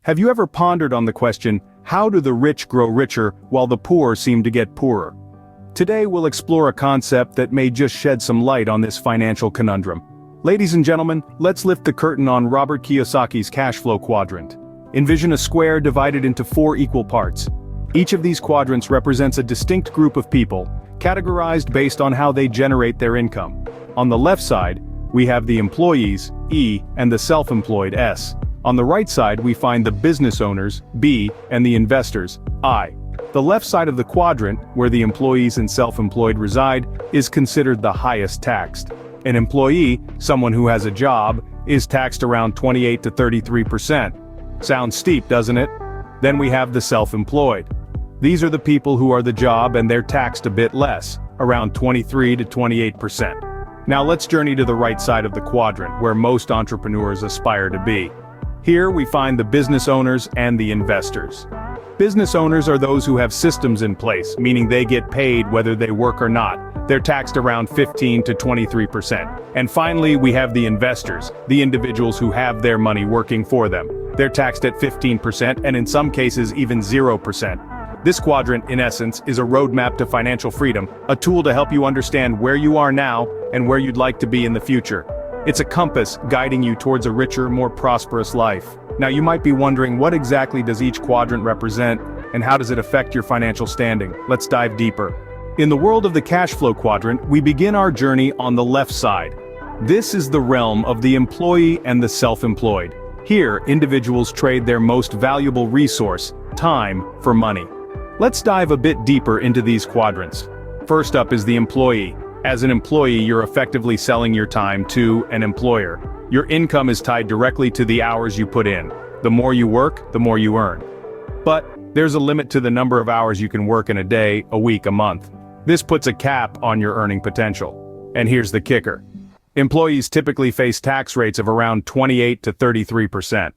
Have you ever pondered on the question, how do the rich grow richer while the poor seem to get poorer? Today we'll explore a concept that may just shed some light on this financial conundrum. Ladies and gentlemen, let's lift the curtain on Robert Kiyosaki's Cashflow quadrant. Envision a square divided into 4 equal parts. Each of these quadrants represents a distinct group of people, categorized based on how they generate their income. On the left side, we have the employees, E, and the self-employed, S. On the right side we find the business owners, B, and the investors, I. The left side of the quadrant, where the employees and self-employed reside, is considered the highest taxed. An employee, someone who has a job, is taxed around 28 to 33%. Sounds steep, doesn't it? Then we have the self-employed. These are the people who are the job and they're taxed a bit less, around 23 to 28%. Now let's journey to the right side of the quadrant, where most entrepreneurs aspire to be. Here we find the business owners and the investors. Business owners are those who have systems in place, meaning they get paid whether they work or not. They're taxed around 15 to 23%. And finally, we have the investors, the individuals who have their money working for them. They're taxed at 15% and in some cases even 0%. This quadrant, in essence, is a roadmap to financial freedom, a tool to help you understand where you are now and where you'd like to be in the future. It's a compass guiding you towards a richer, more prosperous life. Now you might be wondering, what exactly does each quadrant represent, and how does it affect your financial standing? Let's dive deeper. In the world of the cash flow quadrant, we begin our journey on the left side. This is the realm of the employee and the self-employed. Here, individuals trade their most valuable resource, time, for money. Let's dive a bit deeper into these quadrants. First up is the employee. As an employee, you're effectively selling your time to an employer. Your income is tied directly to the hours you put in. The more you work, the more you earn. But there's a limit to the number of hours you can work in a day, a week, a month. This puts a cap on your earning potential. And here's the kicker. Employees typically face tax rates of around 28 to 33%.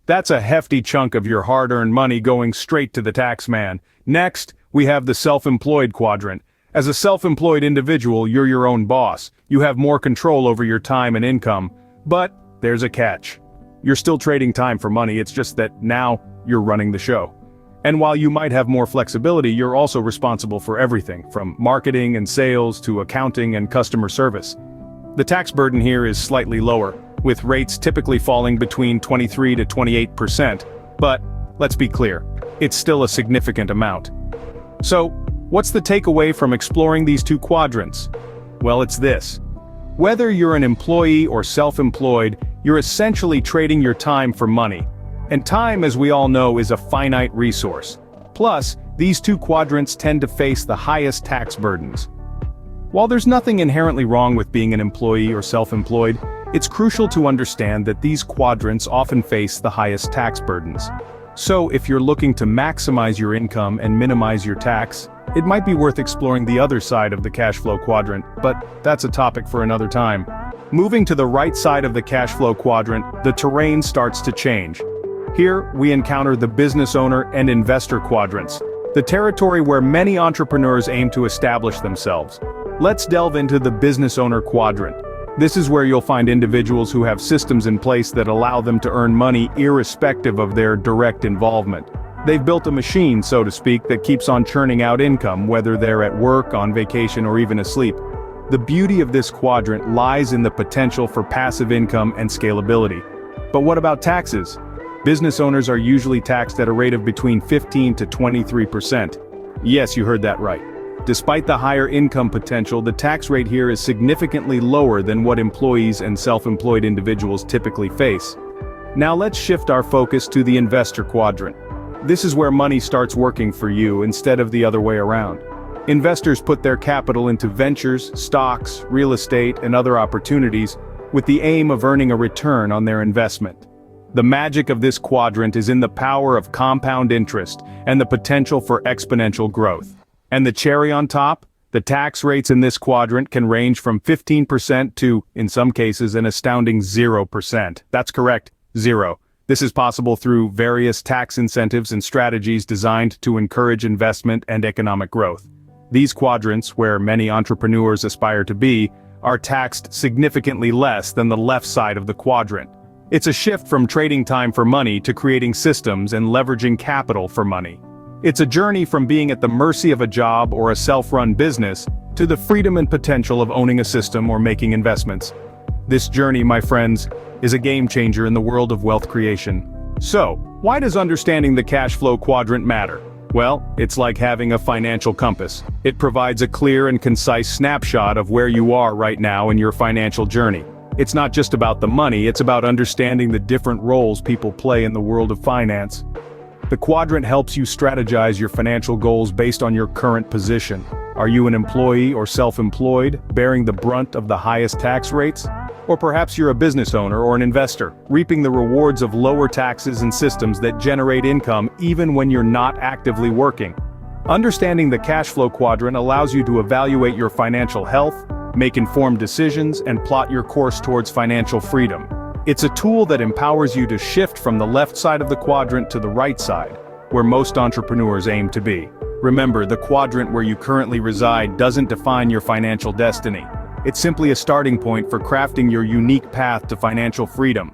That's a hefty chunk of your hard-earned money going straight to the tax man. Next, we have the self-employed quadrant. As a self-employed individual, you're your own boss. You have more control over your time and income. But there's a catch. You're still trading time for money, it's just that now you're running the show. And while you might have more flexibility, you're also responsible for everything, from marketing and sales to accounting and customer service. The tax burden here is slightly lower, with rates typically falling between 23 to 28%. But let's be clear, it's still a significant amount. So, what's the takeaway from exploring these two quadrants? Well, it's this. Whether you're an employee or self-employed, you're essentially trading your time for money. And time, as we all know, is a finite resource. Plus, these two quadrants tend to face the highest tax burdens. While there's nothing inherently wrong with being an employee or self-employed, it's crucial to understand that these quadrants often face the highest tax burdens. So, if you're looking to maximize your income and minimize your tax, it might be worth exploring the other side of the cash flow quadrant, but that's a topic for another time. Moving to the right side of the cash flow quadrant, the terrain starts to change. Here, we encounter the business owner and investor quadrants, the territory where many entrepreneurs aim to establish themselves. Let's delve into the business owner quadrant. This is where you'll find individuals who have systems in place that allow them to earn money irrespective of their direct involvement. They've built a machine, so to speak, that keeps on churning out income, whether they're at work, on vacation, or even asleep. The beauty of this quadrant lies in the potential for passive income and scalability. But what about taxes? Business owners are usually taxed at a rate of between 15 to 23%. Yes, you heard that right. Despite the higher income potential, the tax rate here is significantly lower than what employees and self-employed individuals typically face. Now let's shift our focus to the investor quadrant. This is where money starts working for you instead of the other way around. Investors put their capital into ventures, stocks, real estate, and other opportunities with the aim of earning a return on their investment. The magic of this quadrant is in the power of compound interest and the potential for exponential growth. And the cherry on top? The tax rates in this quadrant can range from 15% to, in some cases, an astounding 0%. That's correct, 0. This is possible through various tax incentives and strategies designed to encourage investment and economic growth. These quadrants, where many entrepreneurs aspire to be, are taxed significantly less than the left side of the quadrant. It's a shift from trading time for money to creating systems and leveraging capital for money. It's a journey from being at the mercy of a job or a self-run business to the freedom and potential of owning a system or making investments. This journey, my friends, is a game changer in the world of wealth creation. So, why does understanding the cash flow quadrant matter? Well, it's like having a financial compass. It provides a clear and concise snapshot of where you are right now in your financial journey. It's not just about the money, it's about understanding the different roles people play in the world of finance. The quadrant helps you strategize your financial goals based on your current position. Are you an employee or self-employed, bearing the brunt of the highest tax rates? Or perhaps you're a business owner or an investor, reaping the rewards of lower taxes and systems that generate income even when you're not actively working. Understanding the cash flow quadrant allows you to evaluate your financial health, make informed decisions, and plot your course towards financial freedom. It's a tool that empowers you to shift from the left side of the quadrant to the right side, where most entrepreneurs aim to be. Remember, the quadrant where you currently reside doesn't define your financial destiny. It's simply a starting point for crafting your unique path to financial freedom.